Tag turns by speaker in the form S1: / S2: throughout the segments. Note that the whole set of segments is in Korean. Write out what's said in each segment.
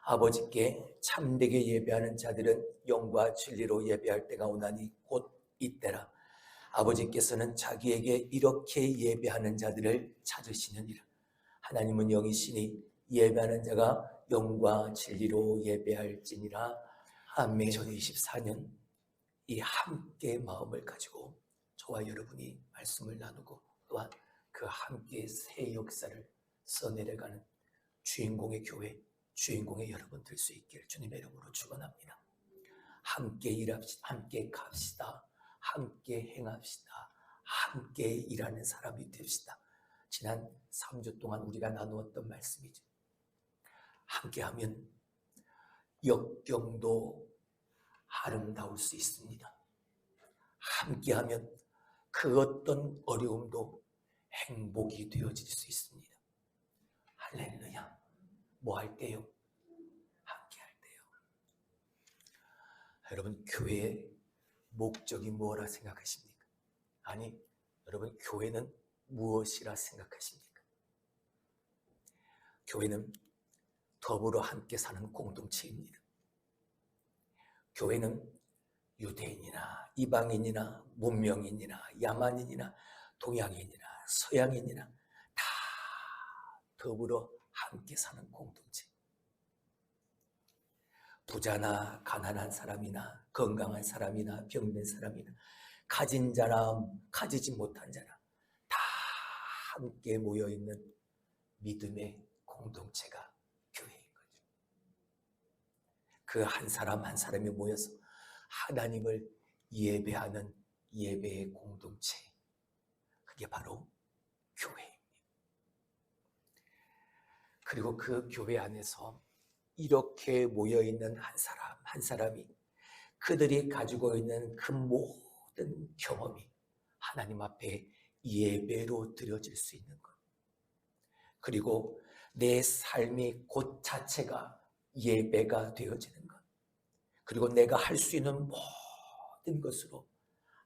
S1: 아버지께 참되게 예배하는 자들은 영과 진리로 예배할 때가 오나니 곧 이때라. 아버지께서는 자기에게 이렇게 예배하는 자들을 찾으시느니라. 하나님은 영이시니 예배하는 자가 영과 진리로 예배할지니라. 아멘. 2024년 이 함께 마음을 가지고 저와 여러분이 말씀을 나누고 또한 그 함께 새 역사를 써내려가는 주인공의 교회, 주인공의 여러분 될 수 있기를 주님의 이름으로 축원합니다. 함께 일합시다. 함께 갑시다. 함께 행합시다. 함께 일하는 사람이 됩시다. 지난 3주 동안 우리가 나누었던 말씀이죠. 함께하면 역경도 아름다울 수 있습니다. 함께하면 그 어떤 어려움도 행복이 되어질 수 있습니다. 할렐루야. 뭐 할 때요? 함께 할 때요. 여러분, 교회의 목적이 뭐라 생각하십니까? 아니, 여러분, 교회는 무엇이라 생각하십니까? 교회는 더불어 함께 사는 공동체입니다. 교회는 유대인이나 이방인이나 문명인이나 야만인이나 동양인이나 서양인이나 다 더불어 함께 사는 공동체. 부자나 가난한 사람이나 건강한 사람이나 병든 사람이나 가진 자나 가지지 못한 자나 다 함께 모여있는 믿음의 공동체가 교회인 거죠. 그 한 사람 한 사람이 모여서 하나님을 예배하는 예배의 공동체, 그게 바로 교회입니다. 그리고 그 교회 안에서 이렇게 모여있는 한 사람 한 사람이 그들이 가지고 있는 그 모든 경험이 하나님 앞에 예배로 드려질 수 있는 것, 그리고 내 삶이 곧 자체가 예배가 되어지는 것, 그리고 내가 할 수 있는 모든 것으로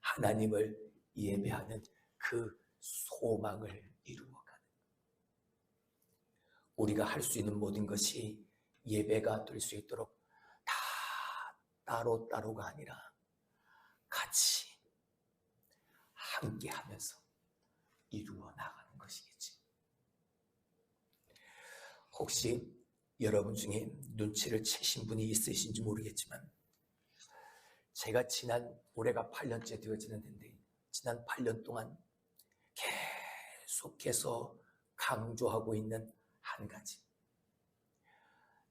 S1: 하나님을 예배하는 그 소망을 이루어가는 것. 우리가 할 수 있는 모든 것이 예배가 될 수 있도록 다 따로따로가 아니라 같이 함께 하면서 이루어 나가는 것이겠지. 혹시 여러분 중에 눈치를 채신 분이 있으신지 모르겠지만, 제가 올해가 8년째 되어지는데 지난 8년 동안 계속해서 강조하고 있는 한 가지,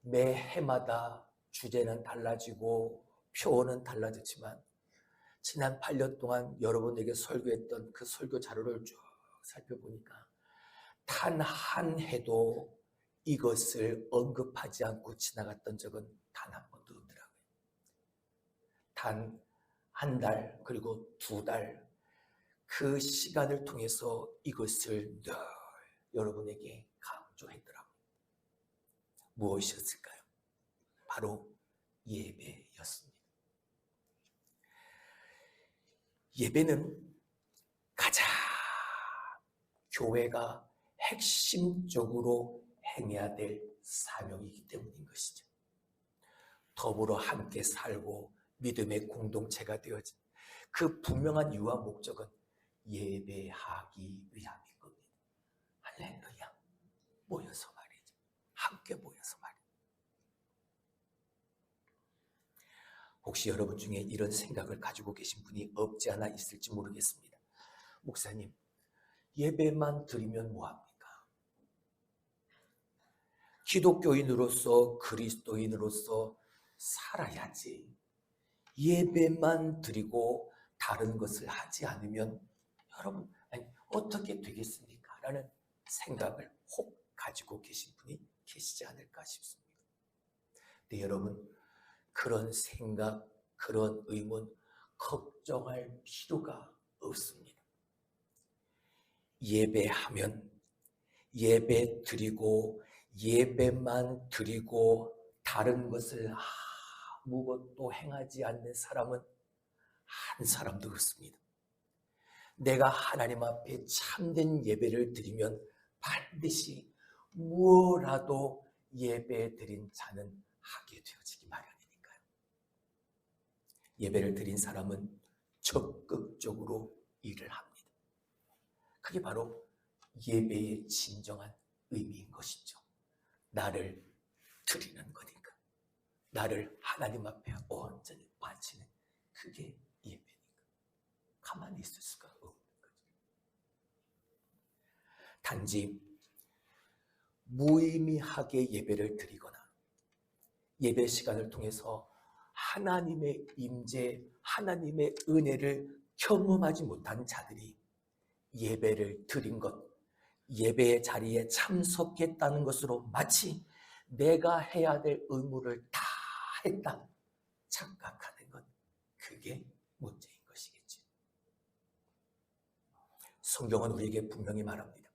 S1: 매 해마다 주제는 달라지고 표어는 달라졌지만 지난 8년 동안 여러분에게 설교했던 그 설교 자료를 쭉 살펴보니까 단 한 해도 이것을 언급하지 않고 지나갔던 적은 단 한 번도 없더라고요. 단 한 달, 그리고 2달, 그 시간을 통해서 이것을 늘 여러분에게 강조했더라고요. 무엇이었을까요? 바로 예배였습니다. 예배는 가장 교회가 핵심적으로 행해야 될 사명이기 때문인 것이죠. 더불어 함께 살고 믿음의 공동체가 되어진 그 분명한 이유와 목적은 예배하기 위함인 겁니다. 할렐루야. 모여서 말이죠. 함께 모여서 말이죠. 혹시 여러분 중에 이런 생각을 가지고 계신 분이 없지 않아 있을지 모르겠습니다. 목사님, 예배만 드리면 뭐합니까? 기독교인으로서 그리스도인으로서 살아야지. 예배만 드리고 다른 것을 하지 않으면 여러분 어떻게 되겠습니까? 라는 생각을 혹 가지고 계신 분이 계시지 않을까 싶습니다. 근데 여러분, 그런 생각, 그런 의문, 걱정할 필요가 없습니다. 예배하면 예배 드리고 예배만 드리고 다른 것을 아무것도 행하지 않는 사람은 한 사람도 없습니다. 내가 하나님 앞에 참된 예배를 드리면 반드시 무엇라도 예배 드린 자는 하게 되어지기 마련이니까요. 예배를 드린 사람은 적극적으로 일을 합니다. 그게 바로 예배의 진정한 의미인 것이죠. 나를 드리는 거니까. 나를 하나님 앞에 온전히 바치는 그게 예배니까. 가만히 있을 수가 없는 거죠. 단지 무의미하게 예배를 드리거나 예배 시간을 통해서 하나님의 임재, 하나님의 은혜를 경험하지 못한 자들이 예배를 드린 것, 예배의 자리에 참석했다는 것으로 마치 내가 해야 될 의무를 다 했다 착각하는 것, 그게 문제인 것이겠지. 성경은 우리에게 분명히 말합니다.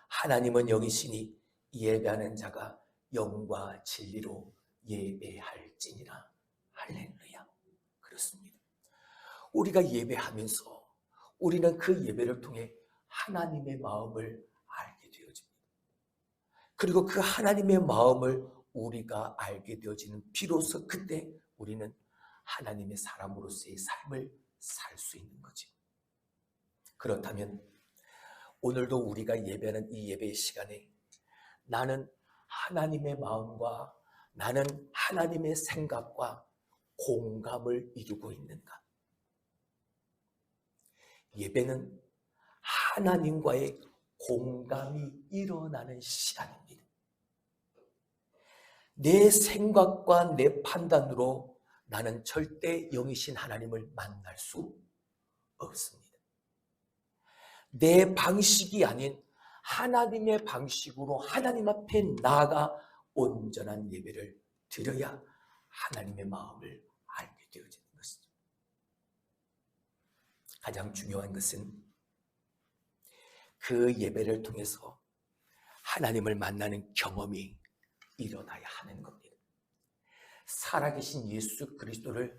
S1: 하나님은 여기시니 예배하는 자가 영과 진리로 예배할지니라. 할렐루야. 그렇습니다. 우리가 예배하면서 우리는 그 예배를 통해 하나님의 마음을 알게 되어집니다. 그리고 그 하나님의 마음을 우리가 알게 되어지는 비로소 그때 우리는 하나님의 사람으로서의 삶을 살 수 있는 거죠. 그렇다면 오늘도 우리가 예배하는 이 예배의 시간에 나는 하나님의 마음과 나는 하나님의 생각과 공감을 이루고 있는가? 예배는 하나님과의 공감이 일어나는 시간입니다. 내 생각과 내 판단으로 나는 절대 영이신 하나님을 만날 수 없습니다. 내 방식이 아닌 하나님의 방식으로 하나님 앞에 나아가 온전한 예배를 드려야 하나님의 마음을 알게 되어지는 것이죠. 가장 중요한 것은 그 예배를 통해서 하나님을 만나는 경험이 일어나야 하는 겁니다. 살아계신 예수 그리스도를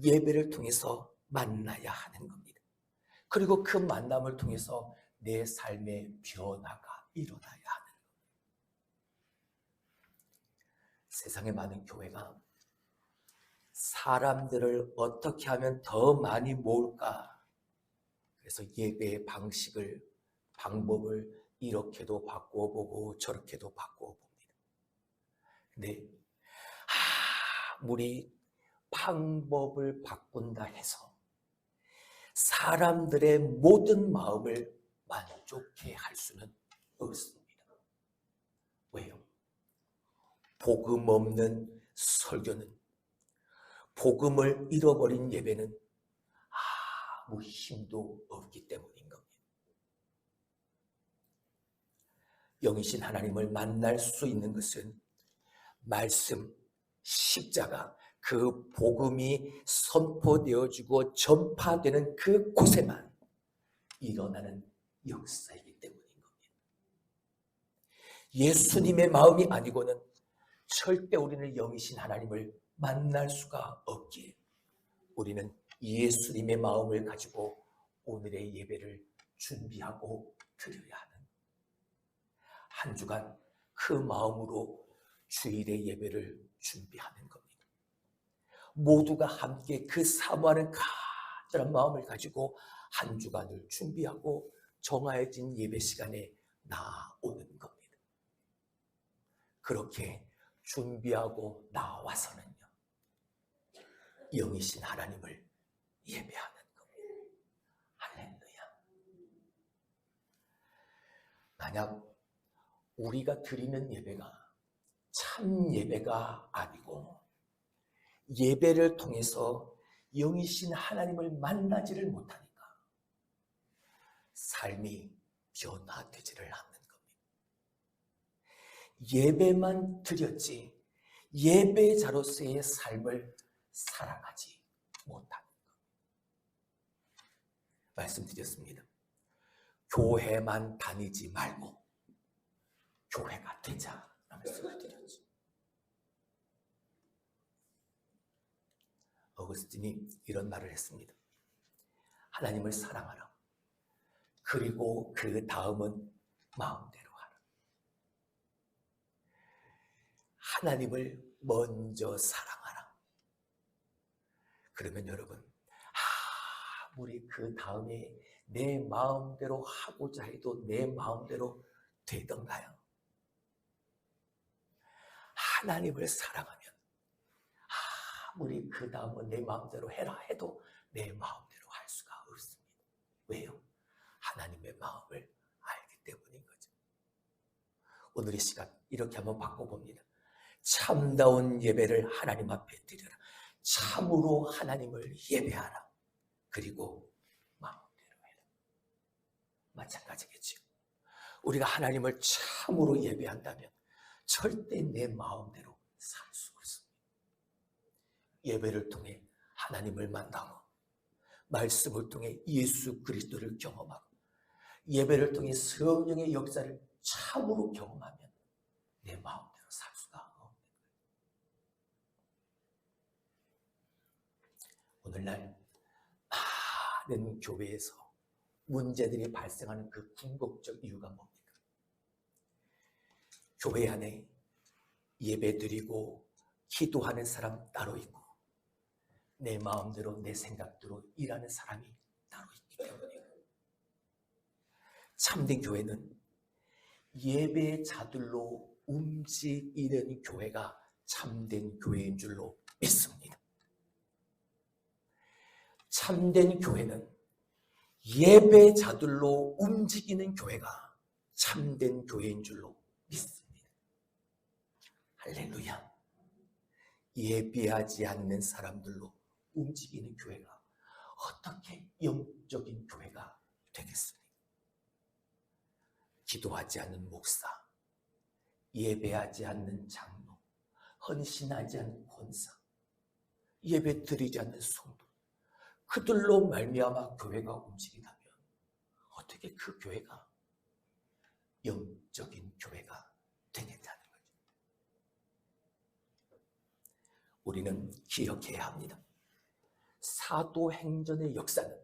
S1: 예배를 통해서 만나야 하는 겁니다. 그리고 그 만남을 통해서 내 삶의 변화가 일어나야 하는 겁니다. 세상의 많은 교회가 사람들을 어떻게 하면 더 많이 모을까? 그래서 예배의 방법을 이렇게도 바꿔보고 저렇게도 바꿔봅니다. 근데 아무리 방법을 바꾼다 해서 사람들의 모든 마음을 만족해 할 수는 없습니다. 왜요? 복음 없는 설교는, 복음을 잃어버린 예배는 아무 힘도 없기 때문인 겁니다. 영이신 하나님을 만날 수 있는 것은 말씀, 십자가, 그 복음이 선포되어지고 전파되는 그곳에만 일어나는 역사이기 때문인 겁니다. 예수님의 마음이 아니고는 절대 우리는 영이신 하나님을 만날 수가 없기에 우리는 예수님의 마음을 가지고 오늘의 예배를 준비하고 드려야 하는, 한 주간 그 마음으로 주일의 예배를 준비하는 겁니다. 모두가 함께 그 사모하는 간절한 마음을 가지고 한 주간을 준비하고 정하여진 예배 시간에 나오는 겁니다. 그렇게 준비하고 나와서는요, 영이신 하나님을 예배하는 겁니다. 할렐루야. 만약 우리가 드리는 예배가 참 예배가 아니고 예배를 통해서 영이신 하나님을 만나지를 못하니까 삶이 변화되지를 않는 겁니다. 예배만 드렸지 예배자로서의 삶을 살아가지 못하는 겁니다. 말씀드렸습니다. 교회만 다니지 말고 교회가 되자 말씀을 드렸죠. 어거스틴이 이런 말을 했습니다. 하나님을 사랑하라. 그리고 그 다음은 마음대로 하라. 하나님을 먼저 사랑하라. 그러면 여러분, 아무리 그 다음에 내 마음대로 하고자 해도 내 마음대로 되던가요? 하나님을 사랑하면 아무리 그 다음은 내 마음대로 해라 해도 내 마음대로 할 수가 없습니다. 왜요? 하나님의 마음을 알기 때문인 거죠. 오늘 이 시간 이렇게 한번 바꿔봅니다. 참다운 예배를 하나님 앞에 드려라. 참으로 하나님을 예배하라. 그리고 마음대로 해라. 마찬가지겠죠. 우리가 하나님을 참으로 예배한다면 절대 내 마음대로 살 수 없습니다. 예배를 통해 하나님을 만나고, 말씀을 통해 예수 그리스도를 경험하고, 예배를 통해 성령의 역사를 참으로 경험하면 내 마음대로 살 수가 없는 거예요. 오늘날 많은 교회에서 문제들이 발생하는 그 궁극적 이유가 뭡니까? 교회 안에 예배드리고 기도하는 사람 따로 있고 내 마음대로 내 생각대로 일하는 사람이 따로 있기 때문이에요. 참된 교회는 예배자들로 움직이는 교회가 참된 교회인 줄로 믿습니다. 참된 교회는 예배자들로 움직이는 교회가 참된 교회인 줄로 믿습니다. 할렐루야. 예배하지 않는 사람들로 움직이는 교회가 어떻게 영적인 교회가 되겠습니까? 기도하지 않는 목사, 예배하지 않는 장로, 헌신하지 않는 권사, 예배 드리지 않는 성도, 그들로 말미암아 교회가 움직이다면 어떻게 그 교회가 영적인 교회가 되겠다는 거죠. 우리는 기억해야 합니다. 사도행전의 역사는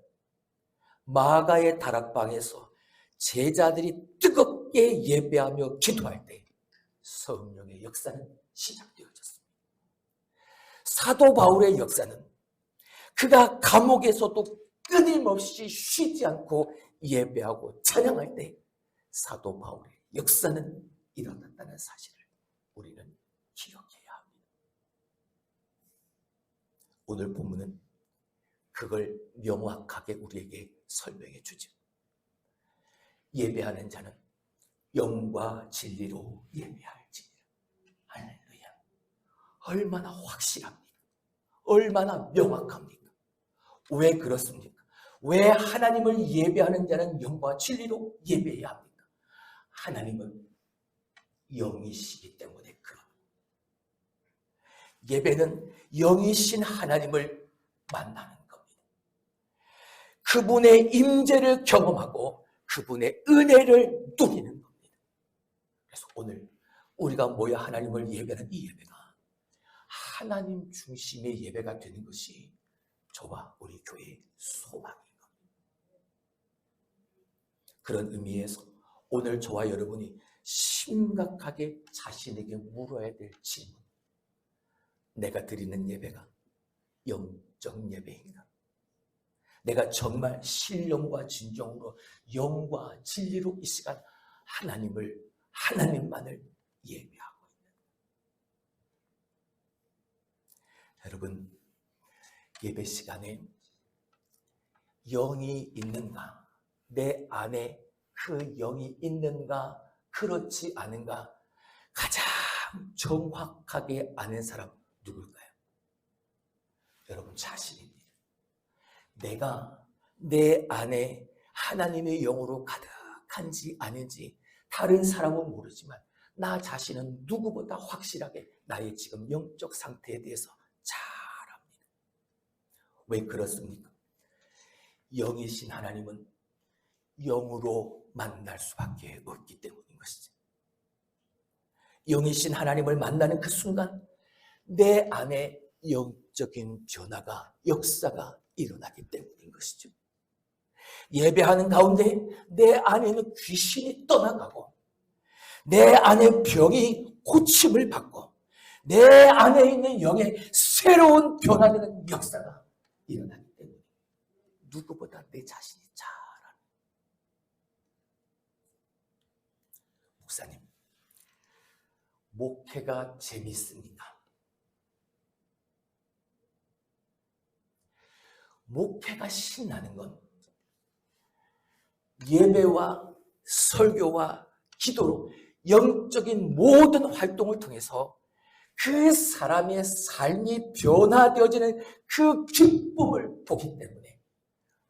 S1: 마가의 다락방에서 제자들이 뜨겁게 예배하며 기도할 때 성령의 역사는 시작되어졌습니다. 사도 바울의 역사는 그가 감옥에서도 끊임없이 쉬지 않고 예배하고 찬양할 때 사도 바울의 역사는 일어났다는 사실을 우리는 기억해야 합니다. 오늘 본문은 그걸 명확하게 우리에게 설명해 주죠. 예배하는 자는 영과 진리로 예배할지니라. 할렐루야. 얼마나 확실합니까? 얼마나 명확합니까? 왜 그렇습니까? 왜 하나님을 예배하는 자는 영과 진리로 예배해야 합니까? 하나님은 영이시기 때문에 그럽니다. 예배는 영이신 하나님을 만나는 겁니다. 그분의 임재를 경험하고 그분의 은혜를 누리는 겁니다. 그래서 오늘 우리가 모여 하나님을 예배하는 이 예배가 하나님 중심의 예배가 되는 것이 저와 우리 교회의 소망인 겁니다. 그런 의미에서 오늘 저와 여러분이 심각하게 자신에게 물어야 될 질문, 내가 드리는 예배가 영적 예배인가? 내가 정말 신령과 진정으로 영과 진리로 이 시간 하나님만을 예배하고 있는. 여러분, 예배 시간에 영이 있는가? 내 안에 그 영이 있는가? 그렇지 않은가? 가장 정확하게 아는 사람 누굴까요? 여러분 자신입니다. 내가 내 안에 하나님의 영으로 가득한지 아닌지 다른 사람은 모르지만 나 자신은 누구보다 확실하게 나의 지금 영적 상태에 대해서 잘 압니다. 왜 그렇습니까? 영이신 하나님은 영으로 만날 수밖에 없기 때문인 것이죠. 영이신 하나님을 만나는 그 순간 내 안에 영적인 변화가, 역사가 일어나기 때문인 것이죠. 예배하는 가운데 내 안에는 귀신이 떠나가고 내 안에 병이 고침을 받고 내 안에 있는 영의 새로운 변화되는 역사가 일어나기 때문에 누구보다 내 자신이 잘 알아. 목사님, 목회가 재밌습니다. 목회가 신나는 건 예배와 설교와 기도로 영적인 모든 활동을 통해서 그 사람의 삶이 변화되어지는 그 기쁨을 보기 때문에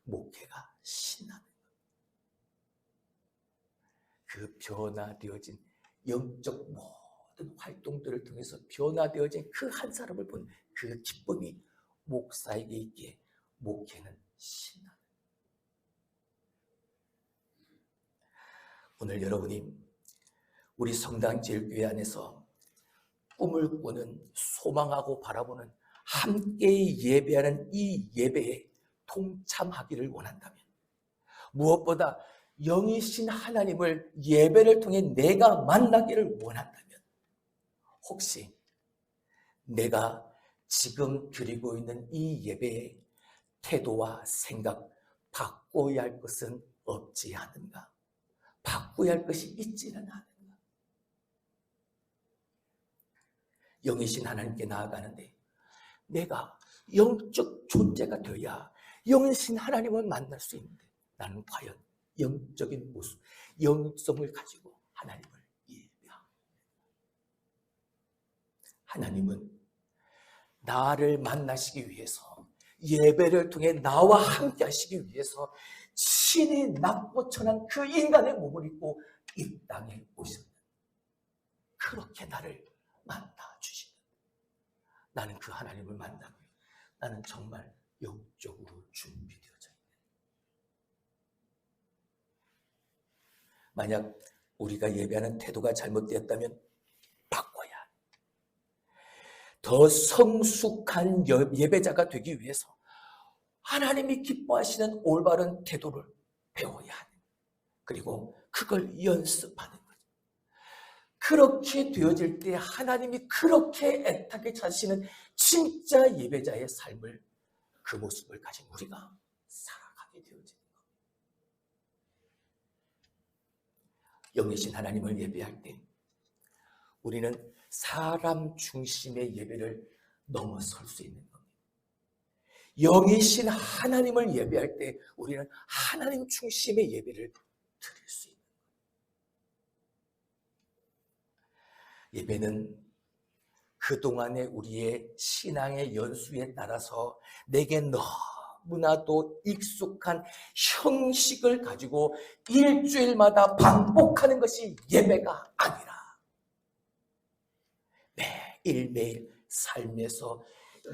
S1: 목회가 신나는 거예요. 그 변화되어진 영적 모든 활동들을 통해서 변화되어진 그 한 사람을 보는 그 기쁨이 목사에게 있기에 목회는 신나는 거예요. 오늘 여러분이 우리 성당제일교회 안에서 꿈을 꾸는, 소망하고 바라보는, 함께 예배하는 이 예배에 동참하기를 원한다면, 무엇보다 영이신 하나님을 예배를 통해 내가 만나기를 원한다면, 혹시 내가 지금 드리고 있는 이 예배의 태도와 생각 바꿔야 할 것은 없지 않은가? 바꿔야 할 것이 있지는 않은가? 영이신 하나님께 나아가는데 내가 영적 존재가 되어야 영이신 하나님을 만날 수 있는데 나는 과연 영적인 모습, 영성을 가지고 하나님을 예배합니다. 하나님은 나를 만나시기 위해서, 예배를 통해 나와 함께 하시기 위해서 신이 낮고 천한 그 인간의 몸을 입고 이 땅에 오셨다. 그렇게 나를 만나주시는, 나는 그 하나님을 만나고 나는 정말 영적으로 준비되어져 있는. 만약 우리가 예배하는 태도가 잘못되었다면 바꿔야, 더 성숙한 예배자가 되기 위해서 하나님이 기뻐하시는 올바른 태도를 배워야 하는, 그리고 그걸 연습하는 거죠. 그렇게 되어질 때 하나님이 그렇게 애타게 찾으시는 진짜 예배자의 삶을, 그 모습을 가진 우리가 살아가게 되어지는 겁니다. 영이신 하나님을 예배할 때 우리는 사람 중심의 예배를 넘어설 수 있는 겁니다. 영이신 하나님을 예배할 때 우리는 하나님 중심의 예배를 드릴 수 있는 거예요. 예배는 그동안의 우리의 신앙의 연수에 따라서 내게 너무나도 익숙한 형식을 가지고 일주일마다 반복하는 것이 예배가 아니라 매일매일 삶에서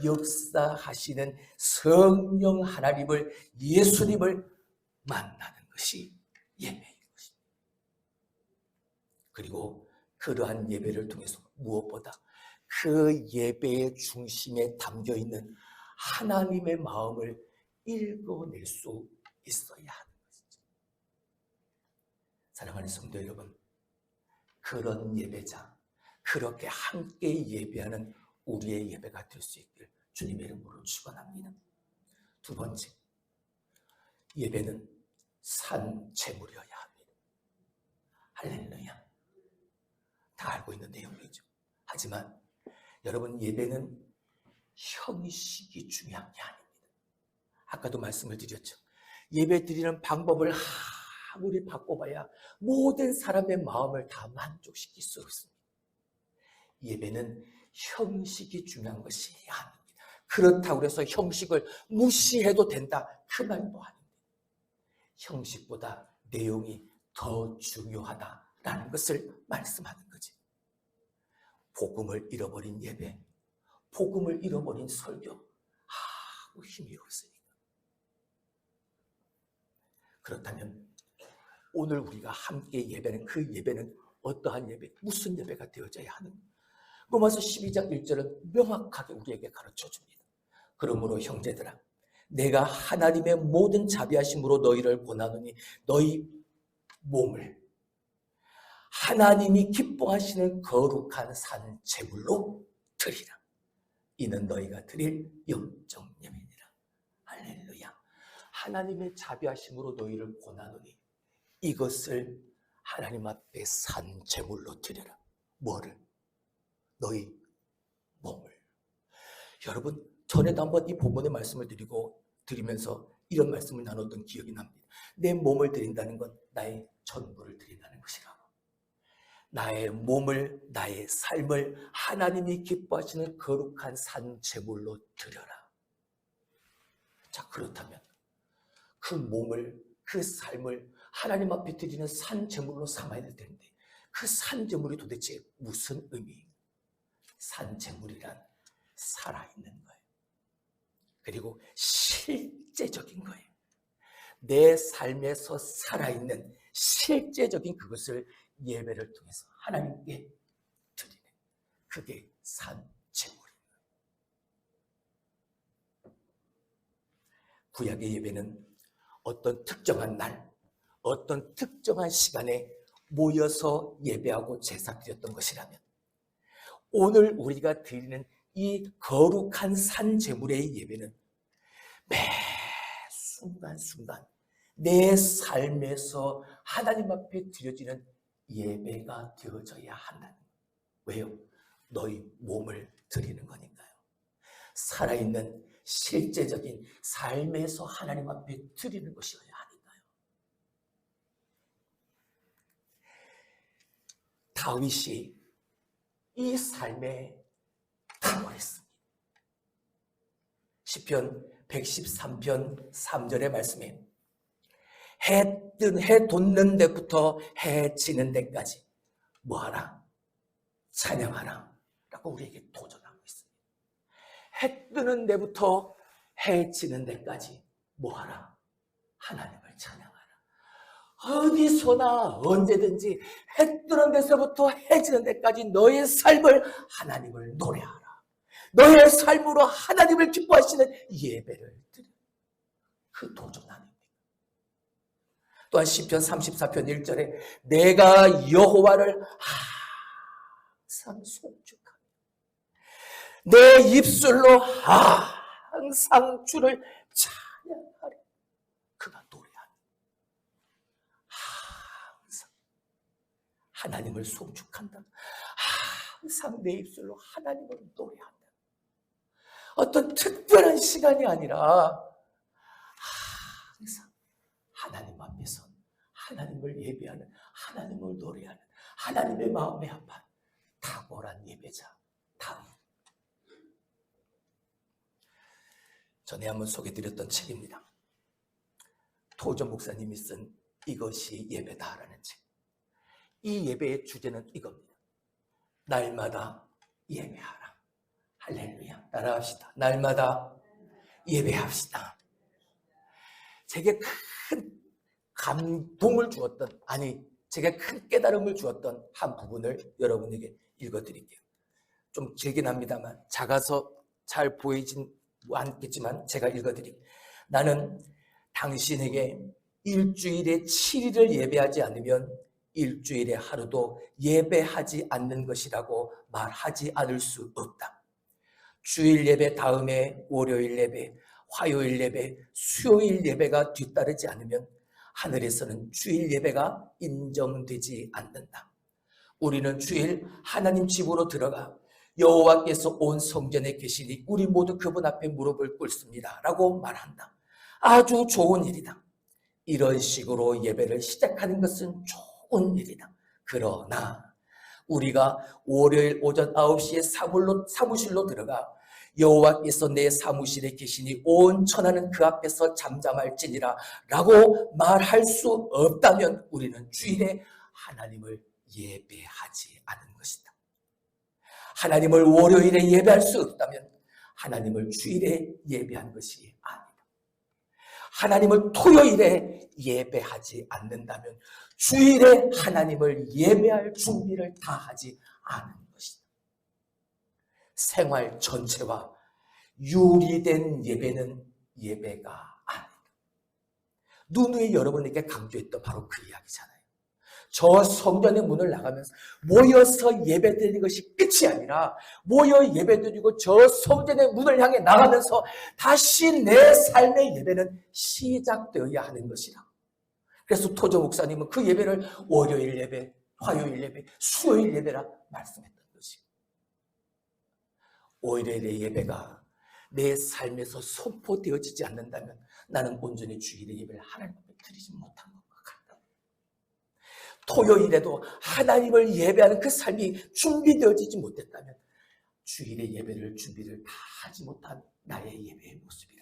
S1: 역사하시는 성령 하나님을, 예수님을 만나는 것이 예배인 것입니다. 그리고 그러한 예배를 통해서 무엇보다 그 예배의 중심에 담겨있는 하나님의 마음을 읽어낼 수 있어야 하는 것이죠. 사랑하는 성도 여러분, 그런 예배자, 그렇게 함께 예배하는 우리의 예배가 될 수 있길 주님의 이름으로 축원합니다. 두 번째, 예배는 산 제물이어야 합니다. 할렐루야. 다 알고 있는 내용이죠. 하지만 여러분, 예배는 형식이 중요한 게 아닙니다. 아까도 말씀을 드렸죠. 예배 드리는 방법을 아무리 바꿔봐야 모든 사람의 마음을 다 만족시킬 수 없습니다. 예배는 형식이 중요한 것이 아닙니다. 그렇다고 해서 형식을 무시해도 된다, 그 말도 아닙니다. 형식보다 내용이 더 중요하다라는 것을 말씀하는 거지. 복음을 잃어버린 예배, 복음을 잃어버린 설교, 아무 힘이 없으니까. 그렇다면 오늘 우리가 함께 예배는, 그 예배는 어떠한 예배, 무슨 예배가 되어져야 하는가? 로마서 12장 1절은 명확하게 우리에게 가르쳐줍니다. 그러므로 형제들아, 내가 하나님의 모든 자비하심으로 너희를 권하노니 너희 몸을 하나님이 기뻐하시는 거룩한 산 제물로 드리라. 이는 너희가 드릴 영적 예배니라. 할렐루야. 하나님의 자비하심으로 너희를 고난하노니 이것을 하나님 앞에 산 제물로 드려라. 뭐를? 너희 몸을. 여러분, 전에도 한번 이 본문의 말씀을 드리면서 이런 말씀을 나눴던 기억이 납니다. 내 몸을 드린다는 건 나의 전부를 드린다는 것이라고. 나의 몸을, 나의 삶을 하나님이 기뻐하시는 거룩한 산 제물로 드려라. 자, 그렇다면 그 몸을, 그 삶을 하나님 앞에 드리는 산 제물로 삼아야 될 텐데 그 산 제물이 도대체 무슨 의미인가? 산 제물이란 살아있는 거예요. 그리고 실제적인 거예요. 내 삶에서 살아있는 실제적인 그것을 예배를 통해서 하나님께 드리는, 그게 산 제물입니다. 구약의 예배는 어떤 특정한 날, 어떤 특정한 시간에 모여서 예배하고 제사 드렸던 것이라면 오늘 우리가 드리는 이 거룩한 산 제물의 예배는 매 순간순간 내 삶에서 하나님 앞에 드려지는 예배가 되어져야 한다는 거예요. 왜요? 너희 몸을 드리는 거니까요. 살아있는 실제적인 삶에서 하나님 앞에 드리는 것이어야 하니까요. 다윗이 이 삶에 탁월했습니다. 시편 113편 3절의 말씀에 해 돋는 데부터 해 지는 데까지 뭐하라? 찬양하라 라고 우리에게 도전하고 있습니다. 해 뜨는 데부터 해 지는 데까지 뭐하라? 하나님을 찬양하라. 어디서나 언제든지 해 뜨는 데서부터 해 지는 데까지 너의 삶을 하나님을 노래하라. 너의 삶으로 하나님을 기뻐하시는 예배를 드려. 그 도전 아닙니까? 또한 시편 34편 1절에 내가 여호와를 항상 송축하며 내 입술로 항상 주를 찬양하리. 그가 노래하니 항상 하나님을 송축한다. 항상 내 입술로 하나님을 노래한다. 어떤 특별한 시간이 아니라 항상 하나님 앞에서 하나님을 예배하는, 하나님을 노래하는, 하나님의 마음에 합한 탁월한 예배자 다윗. 전에 한번 소개드렸던 책입니다. 토전 목사님이 쓴 이것이 예배다라는 책. 이 예배의 주제는 이겁니다. 날마다 예배하라. 할렐루야. 따라합시다. 날마다 예배합시다. 제게 큰 감동을 주었던, 제게 큰 깨달음을 주었던 한 부분을 여러분에게 읽어드릴게요. 좀 길긴 합니다만 작아서 잘 보이진 않겠지만 제가 읽어드릴게요. 나는 당신에게 일주일에 7일을 예배하지 않으면 일주일에 하루도 예배하지 않는 것이라고 말하지 않을 수 없다. 주일 예배 다음에 월요일 예배, 화요일 예배, 수요일 예배가 뒤따르지 않으면 하늘에서는 주일 예배가 인정되지 않는다. 우리는 주일 하나님 집으로 들어가 여호와께서 온 성전에 계시니 우리 모두 그분 앞에 무릎을 꿇습니다 라고 말한다. 아주 좋은 일이다. 이런 식으로 예배를 시작하는 것은 좋은 일이다. 그러나 우리가 월요일 오전 9시에 사무실로 들어가 여호와께서 내 사무실에 계시니 온 천하는 그 앞에서 잠잠할지니라 라고 말할 수 없다면 우리는 주일에 하나님을 예배하지 않은 것이다. 하나님을 월요일에 예배할 수 없다면 하나님을 주일에 예배한 것이 아니다. 하나님을 토요일에 예배하지 않는다면 주일에 하나님을 예배할 준비를 다 하지 않은 것이다. 생활 전체와 유리된 예배는 예배가 아니다. 누누이 여러분에게 강조했던 바로 그 이야기잖아요. 저 성전의 문을 나가면서 모여서 예배드리는 것이 끝이 아니라 모여 예배드리고 저 성전의 문을 향해 나가면서 다시 내 삶의 예배는 시작되어야 하는 것이라. 그래서 토저 목사님은 그 예배를 월요일 예배, 화요일 예배, 수요일 예배라 말씀했던 것이고, 월요일의 예배가 내 삶에서 선포되어지지 않는다면 나는 온전히 주일의 예배를 하나님 앞에 드리지 못한 것과 같다. 토요일에도 하나님을 예배하는 그 삶이 준비되어지지 못했다면 주일의 예배를 준비를 다 하지 못한 나의 예배의 모습이라.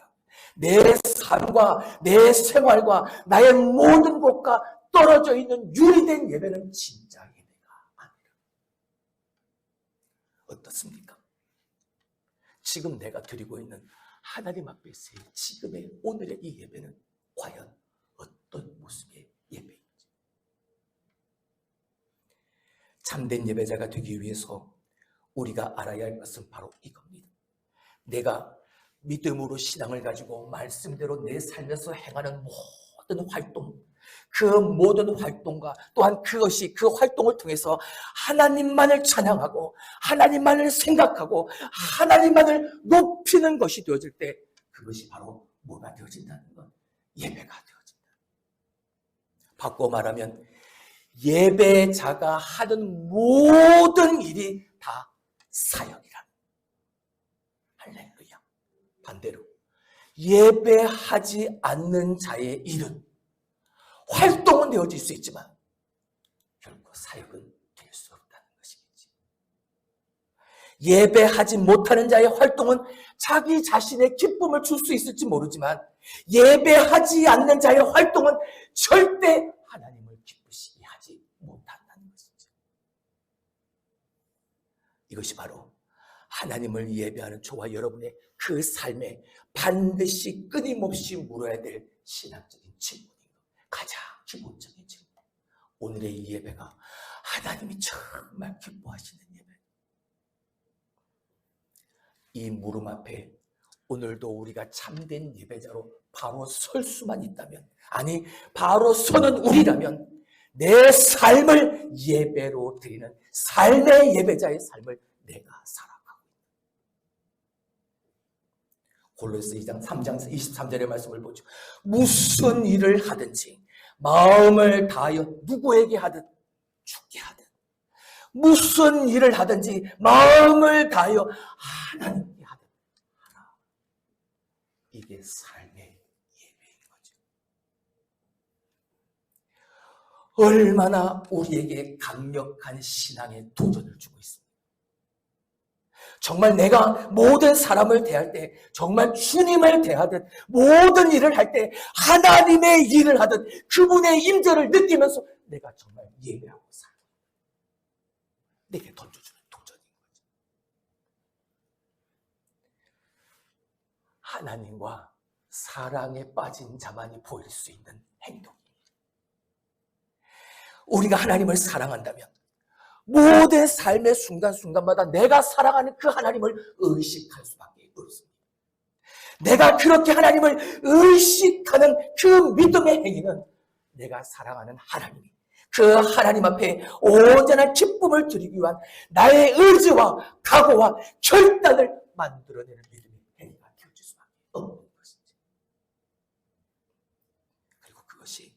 S1: 내 삶과 내 생활과 나의 모든 것과 떨어져 있는 유리된 예배는 진짜 예배가 아니라. 어떻습니까? 지금 내가 드리고 있는 하나님 앞에서의 지금의 오늘의 이 예배는 과연 어떤 모습의 예배인지. 참된 예배자가 되기 위해서 우리가 알아야 할 것은 바로 이겁니다. 내가 믿음으로 신앙을 가지고 말씀대로 내 삶에서 행하는 모든 활동, 그 모든 활동과 또한 그것이 그 활동을 통해서 하나님만을 찬양하고 하나님만을 생각하고 하나님만을 높이는 것이 되어질 때 그것이 바로 뭐가 되어진다는 것? 예배가 되어진다. 바꿔 말하면 예배자가 하는 모든 일이 다 사역이라. 할렐루야. 반대로 예배하지 않는 자의 일은 활동은 되어질 수 있지만 결코 사역은 될 수 없다는 것이겠지. 예배하지 못하는 자의 활동은 자기 자신의 기쁨을 줄 수 있을지 모르지만 예배하지 않는 자의 활동은 절대 하나님을 기쁘시게 하지 못한다는 것이죠. 이것이 바로 하나님을 예배하는 저와 여러분의 그 삶에 반드시 끊임없이 물어야 될 신앙적인 질문입니다. 가장 기본적인 질문. 오늘의 이 예배가 하나님이 정말 기뻐하시는 예배. 이 물음 앞에 오늘도 우리가 참된 예배자로 바로 설 수만 있다면, 아니 바로 서는 우리라면 내 삶을 예배로 드리는 삶의 예배자의 삶을 내가 살아가고 있다. 골로새 2장 3장 23절의 말씀을 보죠. 무슨 일을 하든지 마음을 다하여 누구에게 하든 주께 하든, 무슨 일을 하든지 마음을 다하여 하나님께 하든 하라. 이게 삶의 예배인 거죠. 얼마나 우리에게 강력한 신앙의 도전을 주고 있습니다. 정말 내가 모든 사람을 대할 때, 정말 주님을 대하듯 모든 일을 할 때 하나님의 일을 하듯 그분의 임재를 느끼면서 내가 정말 예배하고 살아. 내게 던져주는 도전인 거죠. 하나님과 사랑에 빠진 자만이 보일 수 있는 행동입니다. 우리가 하나님을 사랑한다면 모든 삶의 순간순간마다 내가 사랑하는 그 하나님을 의식할 수밖에 없습니다. 내가 그렇게 하나님을 의식하는 그 믿음의 행위는 내가 사랑하는 하나님이 그 하나님 앞에 온전한 기쁨을 드리기 위한 나의 의지와 각오와 결단을 만들어내는 믿음의 행위가 되어질 수밖에 없는 것이죠. 그리고 그것이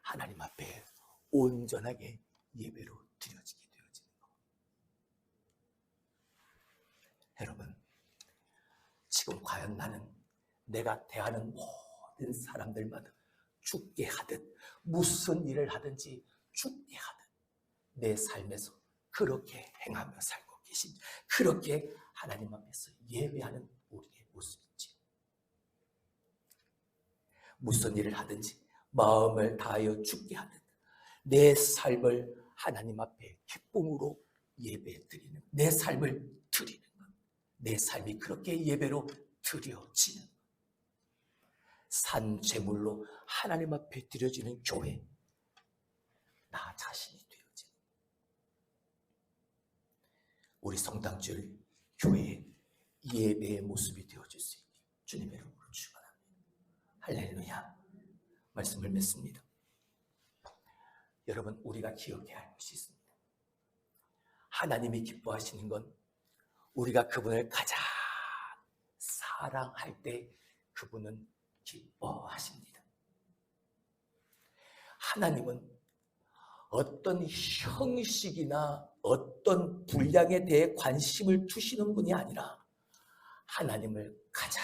S1: 하나님 앞에 온전하게 예배로 드려지게 되어지는 것. 여러분, 지금 과연 나는 내가 대하는 모든 사람들마다 죽게 하듯 무슨 일을 하든지 죽게 하듯 내 삶에서 그렇게 행하며 살고 계신, 그렇게 하나님 앞에서 예배하는 우리의 모습인지, 무슨 일을 하든지 마음을 다하여 죽게 하듯 내 삶을 하나님 앞에 기쁨으로 예배드리는, 내 삶을 드리는 것, 내 삶이 그렇게 예배로 드려지는 것, 산 제물로 하나님 앞에 드려지는 교회, 나 자신이 되어지는 우리 성당주일 교회의 예배의 모습이 되어질 수 있게 주님의 이름으로 축원합니다. 할렐루야. 말씀을 맺습니다. 여러분, 우리가 기억해야 할 것이 있습니다. 하나님이 기뻐하시는 건 우리가 그분을 가장 사랑할 때 그분은 기뻐하십니다. 하나님은 어떤 형식이나 어떤 분량에 대해 관심을 두시는 분이 아니라 하나님을 가장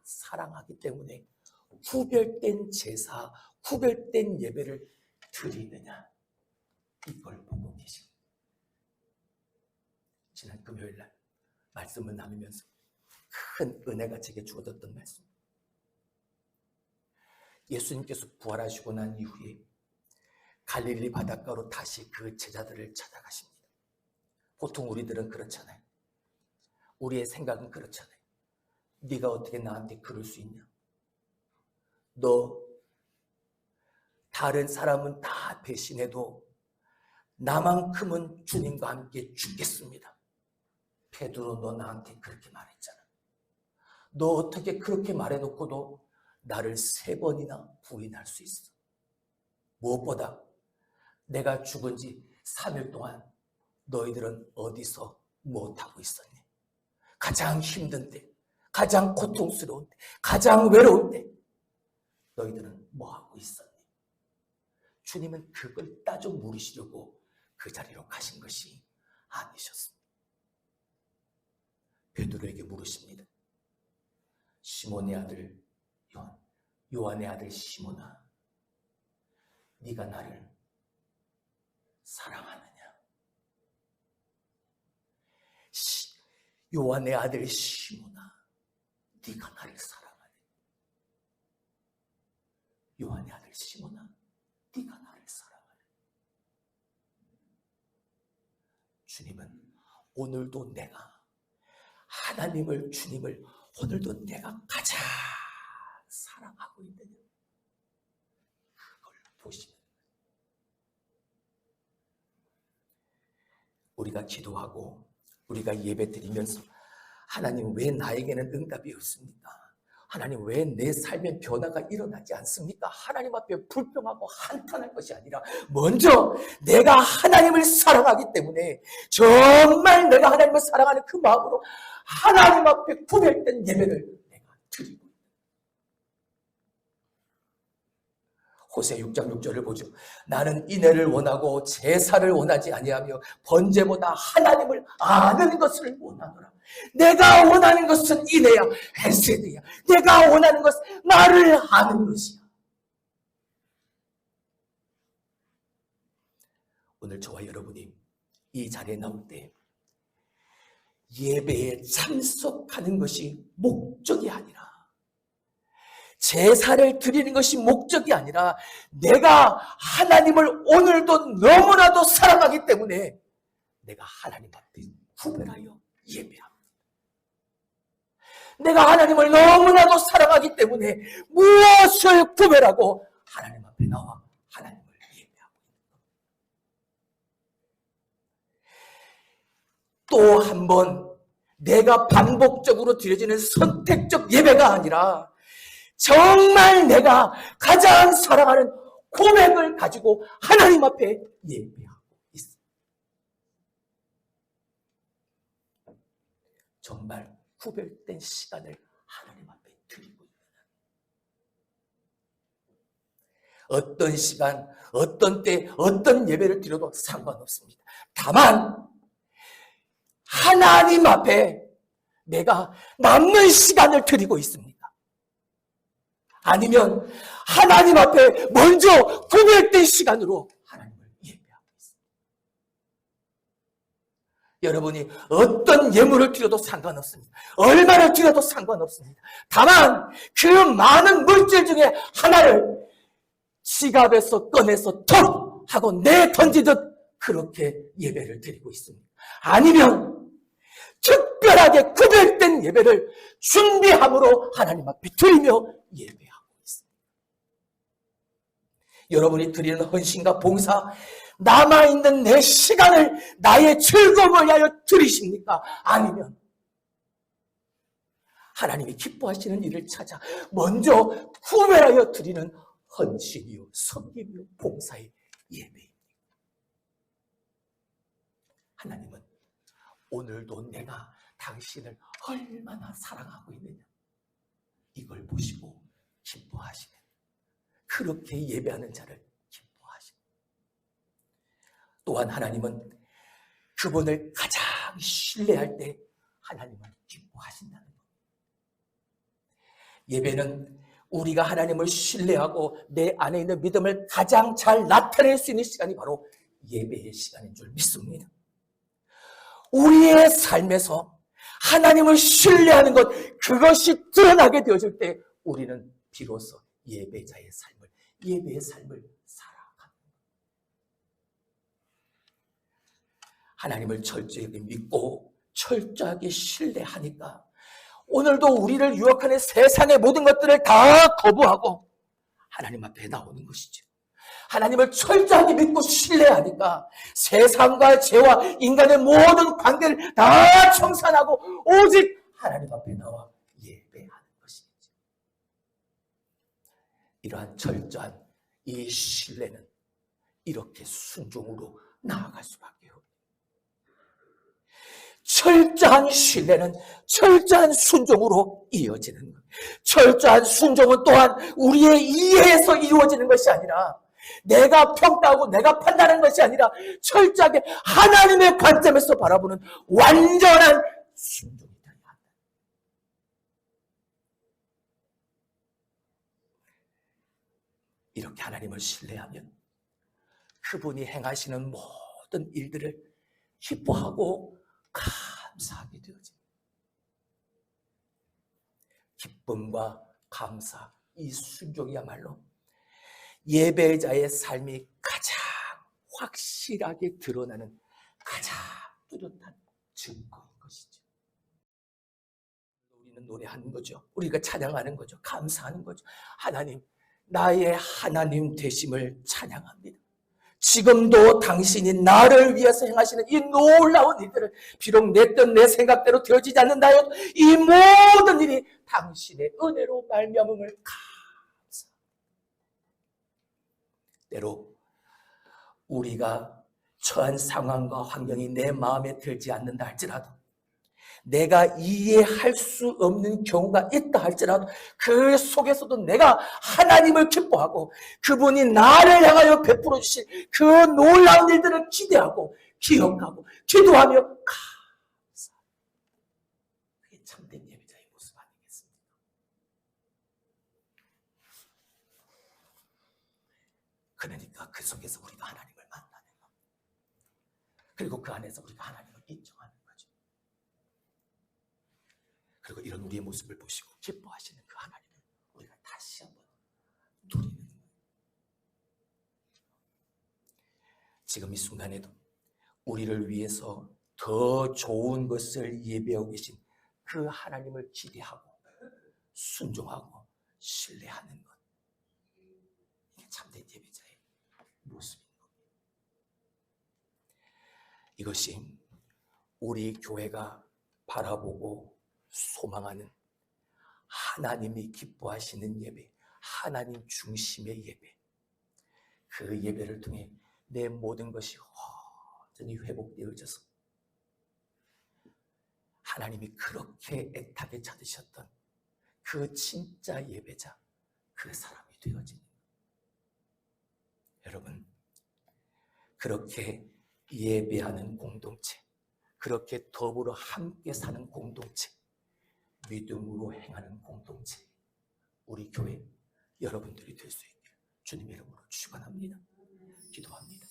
S1: 사랑하기 때문에 구별된 제사, 구별된 예배를 드리느냐, 이걸 보고 계십니다. 지난 금요일날 말씀을 나누면서 큰 은혜가 제게 주어졌던 말씀. 예수님께서 부활하시고 난 이후에 갈릴리 바닷가로 다시 그 제자들을 찾아가십니다. 보통 우리들은 그렇잖아요. 우리의 생각은 그렇잖아요. 네가 어떻게 나한테 그럴 수 있냐? 너 다른 사람은 다 배신해도 나만큼은 주님과 함께 죽겠습니다. 베드로, 너 나한테 그렇게 말했잖아. 너 어떻게 그렇게 말해놓고도 나를 3번이나 부인할 수 있어? 무엇보다 내가 죽은 지 3일 동안 너희들은 어디서 못하고 있었니? 가장 힘든 때, 가장 고통스러운 때, 가장 외로울 때 너희들은 뭐하고 있었니? 주님은 그걸 따져 물으시려고 그 자리로 가신 것이 아니셨습니다. 베드로에게 물으십니다. 시몬의 아들 요한의 아들 시몬아, 네가 나를 사랑하느냐? 요한의 아들 시몬아, 네가 나를 사랑하느냐? 요한의 아들 시몬아, 네가 나를 사랑하느냐? 주님은 오늘도 내가 하나님을, 주님을 오늘도 내가 가장 사랑하고 있느냐, 그걸 보시면 우리가 기도하고 우리가 예배 드리면서 하나님, 왜 나에게는 응답이 없습니까? 하나님, 왜 내 삶의 변화가 일어나지 않습니까? 하나님 앞에 불평하고 한탄할 것이 아니라 먼저 내가 하나님을 사랑하기 때문에 정말 내가 하나님을 사랑하는 그 마음으로 하나님 앞에 구별된 예배를 내가 드리고, 호세 6장 6절을 보죠. 나는 인애를 원하고 제사를 원하지 아니하며 번제보다 하나님을 아는 것을 원하노라. 내가 원하는 것은 인애야, 헤세드야. 내가 원하는 것은 나를 아는 것이야. 오늘 저와 여러분이 이 자리에 나올 때 예배에 참석하는 것이 목적이 아니라, 제사를 드리는 것이 목적이 아니라, 내가 하나님을 오늘도 너무나도 사랑하기 때문에 내가 하나님 앞에 구별하여 예배합니다. 내가 하나님을 너무나도 사랑하기 때문에 무엇을 구별하고 하나님 앞에 나와 하나님을 예배하고 있는 것. 또 한 번 내가 반복적으로 드려지는 선택적 예배가 아니라 정말 내가 가장 사랑하는 고백을 가지고 하나님 앞에 예배하고 있습니다. 정말 구별된 시간을 하나님 앞에 드리고 있는, 어떤 시간, 어떤 때, 어떤 예배를 드려도 상관없습니다. 다만 하나님 앞에 내가 남는 시간을 드리고 있습니다. 아니면 하나님 앞에 먼저 구별된 시간으로 하나님을 예배하고 있습니다. 여러분이 어떤 예물을 드려도 상관없습니다. 얼마를 드려도 상관없습니다. 다만 그 많은 물질 중에 하나를 지갑에서 꺼내서 턱 하고 내던지듯 그렇게 예배를 드리고 있습니다. 아니면 특별하게 구별된 예배를 준비함으로 하나님 앞에 드리며 예배합니다. 여러분이 드리는 헌신과 봉사, 남아있는 내 시간을 나의 즐거움을 위하여 드리십니까? 아니면 하나님이 기뻐하시는 일을 찾아 먼저 구별하여 드리는 헌신이요, 섬김이요, 봉사의 예배입니까? 하나님은 오늘도 내가 당신을 얼마나 사랑하고 있느냐, 이걸 보시고 기뻐하시는, 그렇게 예배하는 자를 기뻐하시는. 또한 하나님은 그분을 가장 신뢰할 때 하나님은 기뻐하신다는 것. 예배는 우리가 하나님을 신뢰하고 내 안에 있는 믿음을 가장 잘 나타낼 수 있는 시간이 바로 예배의 시간인 줄 믿습니다. 우리의 삶에서 하나님을 신뢰하는 것, 그것이 드러나게 되어질 때 우리는 비로소 예배의 삶을 살아가는 거예요. 하나님을 철저하게 믿고 철저하게 신뢰하니까 오늘도 우리를 유혹하는 세상의 모든 것들을 다 거부하고 하나님 앞에 나오는 것이죠. 하나님을 철저하게 믿고 신뢰하니까 세상과 죄와 인간의 모든 관계를 다 청산하고 오직 하나님 앞에 나와 예배하는 것이죠. 이러한 철저한 이 신뢰는 이렇게 순종으로 나아갈 수밖에 없어요. 철저한 신뢰는 철저한 순종으로 이어지는 것. 철저한 순종은 또한 우리의 이해에서 이루어지는 것이 아니라, 내가 평가하고 내가 판단하는 것이 아니라 철저하게 하나님의 관점에서 바라보는 완전한 순종이 되어야 한다. 이렇게 하나님을 신뢰하면 그분이 행하시는 모든 일들을 기뻐하고 감사하게 되어집니다. 기쁨과 감사, 이 순종이야말로 예배자의 삶이 가장 확실하게 드러나는 가장 뚜렷한 증거인 것이죠. 우리는 노래하는 거죠. 우리가 찬양하는 거죠. 감사하는 거죠. 하나님, 나의 하나님 되심을 찬양합니다. 지금도 당신이 나를 위해서 행하시는 이 놀라운 일들을, 비록 내 뜻 내 생각대로 되어지지 않는다 해도 이 모든 일이 당신의 은혜로 말미암음을 감사. 때로 우리가 처한 상황과 환경이 내 마음에 들지 않는다 할지라도, 내가 이해할 수 없는 경우가 있다 할지라도 그 속에서도 내가 하나님을 기뻐하고 그분이 나를 향하여 베풀어 주신 그 놀라운 일들을 기대하고 기억하고 기도하며 감사. 그게 참된 예배자의 모습 아니겠습니까? 그러니까 그 속에서 우리가 하나님을 만나는 것, 그리고 그 안에서 우리가 하나님을 인정하는 거죠. 그리고 이런 우리의 모습을 보시고 기뻐하시는 그 하나님을 우리가 다시 한번 누리는 거예요. 지금 이 순간에도 우리를 위해서 더 좋은 것을 예배하고 계신 그 하나님을 기대하고 순종하고 신뢰하는 것, 이게 참된 예배자의 모습인 겁니다. 이것이 우리 교회가 바라보고 소망하는 하나님이 기뻐하시는 예배, 하나님 중심의 예배, 그 예배를 통해 내 모든 것이 완전히 회복되어져서 하나님이 그렇게 애타게 찾으셨던 그 진짜 예배자, 그 사람이 되어지는 거예요. 여러분, 그렇게 예배하는 공동체, 그렇게 더불어 함께 사는 공동체, 믿음으로 행하는 공동체, 우리 교회 여러분들이 될 수 있기를 주님의 이름으로 축원합니다. 기도합니다.